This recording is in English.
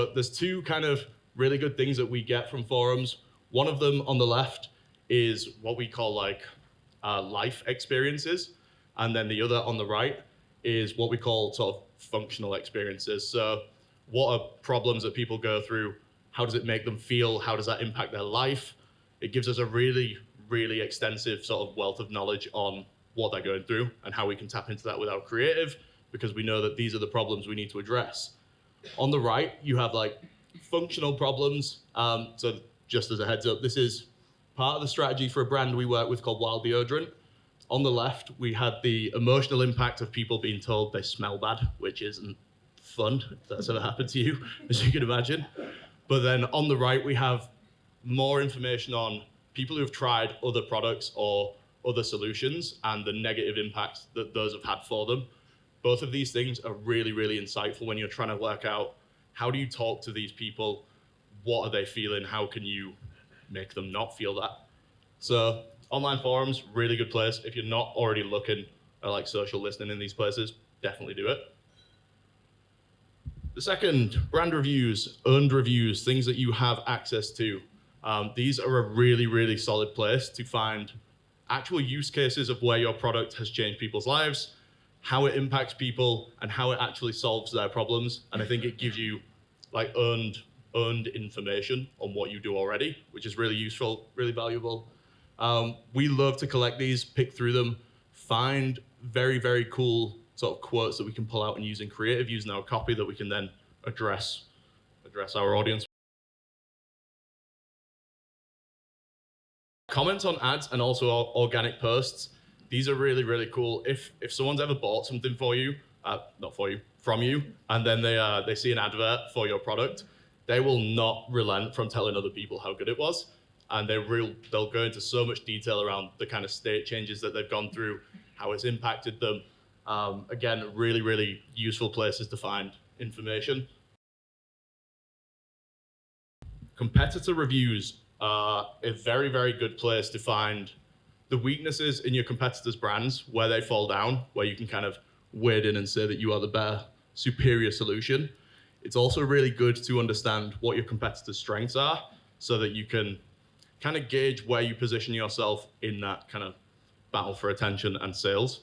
But there's two kind of really good things that we get from forums. One of them on the left is what we call like life experiences. And then the other on the right is what we call sort of functional experiences. So what are problems that people go through? How does it make them feel? How does that impact their life? It gives us a really, really extensive sort of wealth of knowledge on what they're going through and how we can tap into that with our creative, because we know that these are the problems we need to address. On the right, you have like functional problems. So just as a heads up, this is part of the strategy for a brand we work with called Wild Deodorant. On the left, we had the emotional impact of people being told they smell bad, which isn't fun if that's ever happened to you, as you can imagine. But then on the right, we have more information on people who have tried other products or other solutions and the negative impact that those have had for them. Both of these things are really, really insightful when you're trying to work out how do you talk to these people, what are they feeling, how can you make them not feel that. So online forums, really good place. If you're not already looking at like social listening in these places, definitely do it. The second, brand reviews, earned reviews, things that you have access to. These are a really, really solid place to find actual use cases of where your product has changed people's lives, how it impacts people, and how it actually solves their problems. And I think it gives you like earned information on what you do already, which is really useful, really valuable. We love to collect these, pick through them, find very, very cool sort of quotes that we can pull out and use in creative, using our copy that we can then address our audience. Comments on ads and also organic posts. These are really, really cool. If someone's ever bought something for you, not for you, from you, and then they see an advert for your product, they will not relent from telling other people how good it was. And they'll go into so much detail around the kind of state changes that they've gone through, how it's impacted them. Again, really, really useful places to find information. Competitor reviews are a very, very good place to find the weaknesses in your competitors' brands, where they fall down, where you can kind of wade in and say that you are the better, superior solution. It's also really good to understand what your competitors' strengths are so that you can kind of gauge where you position yourself in that kind of battle for attention and sales.